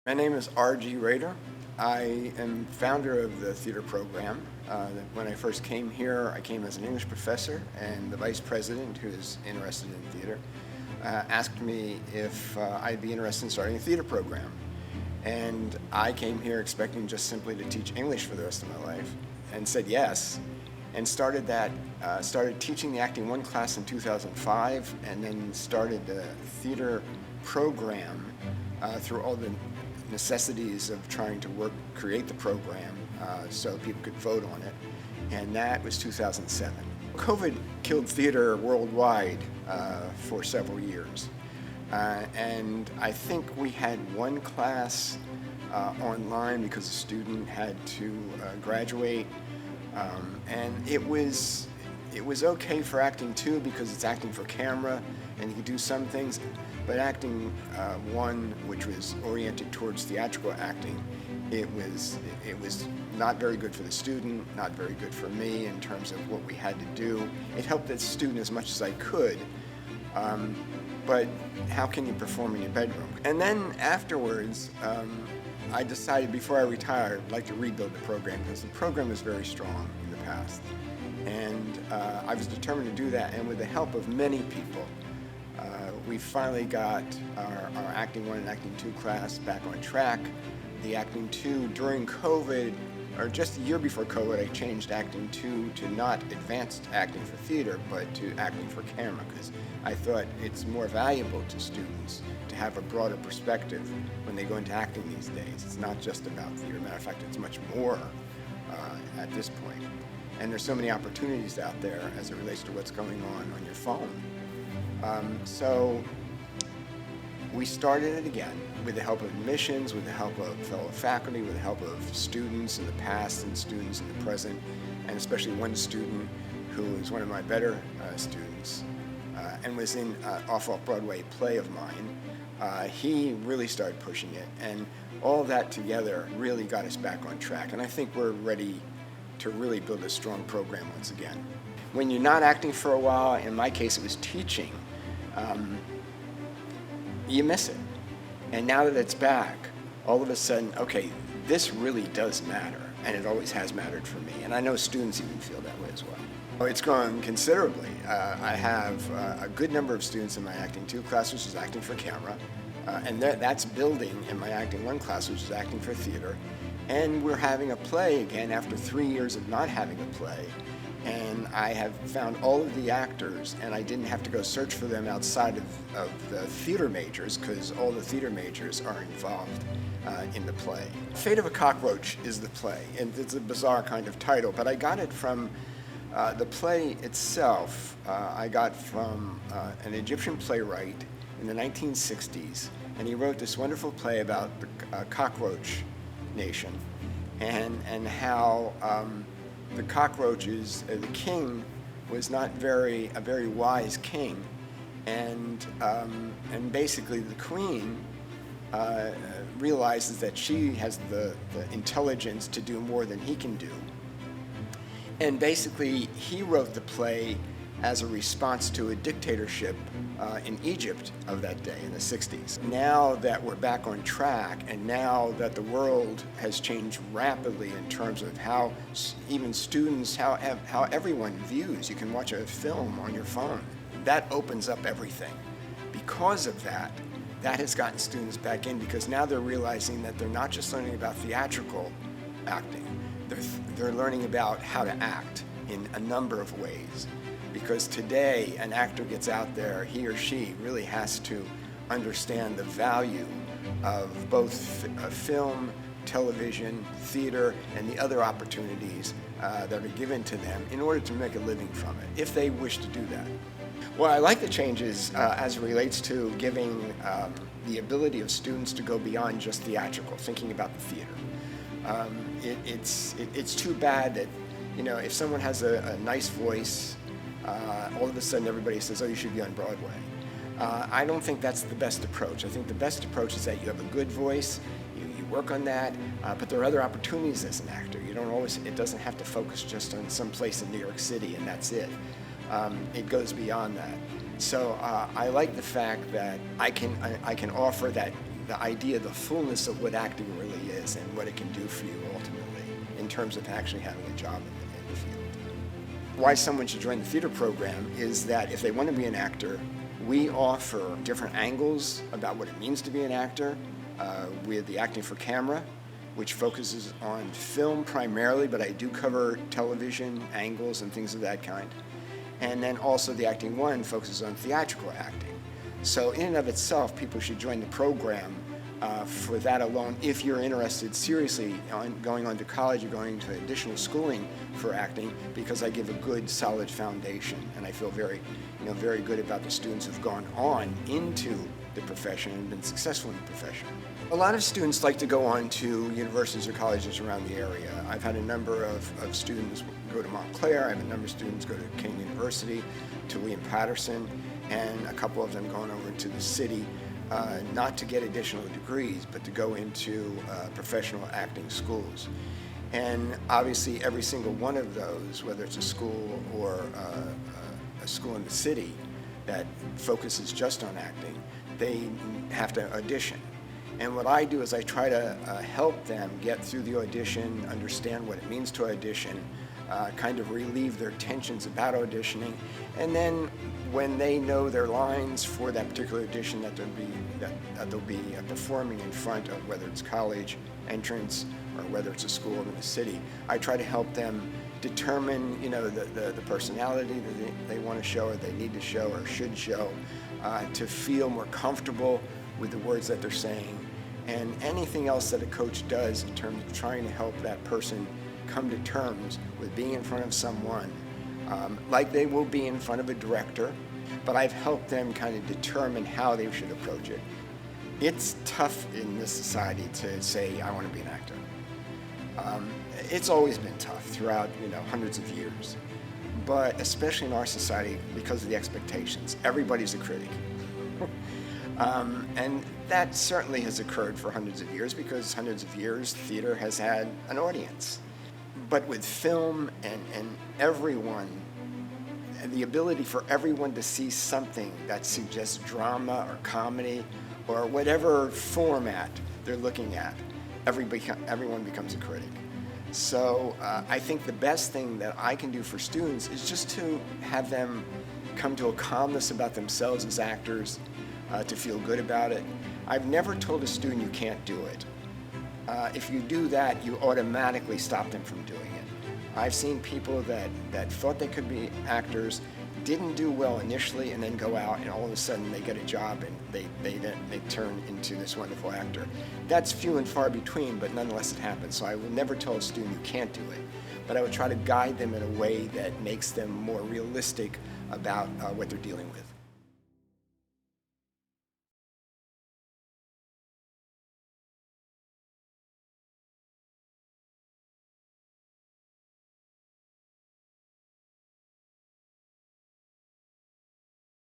My name is R.G. Rader. I am founder of the theater program. When I first came here, I came as an English professor, and the vice president, who is interested in theater, asked me if I'd be interested in starting a theater program. And I came here expecting just simply to teach English for the rest of my life, and said yes, and started teaching the Acting 1 class in 2005, and then started the theater program through all the necessities of trying to create the program so people could vote on it, and that was 2007. COVID killed theater worldwide for several years, and I think we had one class online because a student had to graduate, and it was okay for Acting 2 because it's acting for camera and you could do some things, but Acting 1, which was oriented towards theatrical acting, it was not very good for the student, not very good for me in terms of what we had to do. It helped the student as much as I could, but how can you perform in your bedroom? And then afterwards, I decided before I retired, I'd like to rebuild the program because the program was very strong in the past. And I was determined to do that, and with the help of many people, we finally got our Acting 1 and Acting 2 class back on track. The Acting 2 during COVID, or just a year before COVID, I changed Acting 2 to not advanced acting for theater, but to acting for camera, because I thought it's more valuable to students to have a broader perspective when they go into acting these days. It's not just about theater. Matter of fact, it's much more at this point. And there's so many opportunities out there as it relates to what's going on your phone. So we started it again with the help of admissions, with the help of fellow faculty, with the help of students in the past and students in the present, and especially one student who is one of my better students and was in an off-Broadway play of mine. He really started pushing it, and all that together really got us back on track. And I think we're ready to really build a strong program once again. When you're not acting for a while, in my case it was teaching, you miss it. And now that it's back, all of a sudden, okay, this really does matter, and it always has mattered for me. And I know students even feel that way as well. Oh, it's grown considerably. I have a good number of students in my Acting 2 class, which is acting for camera, and that's building in my Acting 1 class, which is acting for theater. And we're having a play again after 3 years of not having a play. And I have found all of the actors, and I didn't have to go search for them outside of the theater majors, because all the theater majors are involved in the play. Fate of a Cockroach is the play, and it's a bizarre kind of title, but I got it from the play itself. I got from an Egyptian playwright in the 1960s, and he wrote this wonderful play about the cockroach nation, and how the cockroaches, the king was not a very wise king, and basically the queen realizes that she has the intelligence to do more than he can do, and basically he wrote the play as a response to a dictatorship in Egypt of that day in the 60s. Now that we're back on track, and now that the world has changed rapidly in terms of how even students, how everyone views, you can watch a film on your phone, that opens up everything. Because of that has gotten students back in, because now they're realizing that they're not just learning about theatrical acting, they're learning about how to act in a number of ways. Because today, an actor gets out there, he or she really has to understand the value of both film, television, theater, and the other opportunities that are given to them in order to make a living from it, if they wish to do that. Well, I like the changes as it relates to giving the ability of students to go beyond just theatrical, thinking about the theater. It's too bad that, if someone has a nice voice, all of a sudden everybody says, oh, you should be on Broadway. I don't think that's the best approach. I think the best approach is that you have a good voice, you work on that, but there are other opportunities as an actor. It doesn't have to focus just on some place in New York City and that's it. It goes beyond that. So I like the fact that I can offer that the idea, the fullness of what acting really is and what it can do for you ultimately in terms of actually having a job in the field. Why someone should join the theater program is that if they want to be an actor, we offer different angles about what it means to be an actor. We have the acting for camera, which focuses on film primarily, but I do cover television angles and things of that kind. And then also the acting one focuses on theatrical acting. So in and of itself, people should join the program for that alone if you're interested seriously on going on to college or going to additional schooling for acting, because I give a good solid foundation and I feel very good about the students who've gone on into the profession and been successful in the profession. A lot of students like to go on to universities or colleges around the area. I've had a number of students go to Montclair, I have a number of students go to King University, to William Patterson, and a couple of them going over to the city, not to get additional degrees, but to go into professional acting schools. And obviously every single one of those, whether it's a school or a school in the city that focuses just on acting, they have to audition. And what I do is I try to help them get through the audition, understand what it means to audition, kind of relieve their tensions about auditioning, and then when they know their lines for that particular audition that they'll be performing in front of, whether it's college entrance or whether it's a school in the city, I try to help them determine the personality that they want to show or they need to show or should show, to feel more comfortable with the words that they're saying, and anything else that a coach does in terms of trying to help that person come to terms with being in front of someone, like they will be in front of a director, but I've helped them kind of determine how they should approach it. It's tough in this society to say, I want to be an actor. It's always been tough throughout hundreds of years, but especially in our society because of the expectations. Everybody's a critic. And that certainly has occurred for hundreds of years because hundreds of years theater has had an audience. But with film and everyone, and the ability for everyone to see something that suggests drama or comedy or whatever format they're looking at, everyone becomes a critic. So I think the best thing that I can do for students is just to have them come to a calmness about themselves as actors, to feel good about it. I've never told a student you can't do it. If you do that, you automatically stop them from doing it. I've seen people that thought they could be actors, didn't do well initially, and then go out and all of a sudden they get a job and they turn into this wonderful actor. That's few and far between, but nonetheless it happens. So I will never tell a student you can't do it, but I would try to guide them in a way that makes them more realistic about what they're dealing with.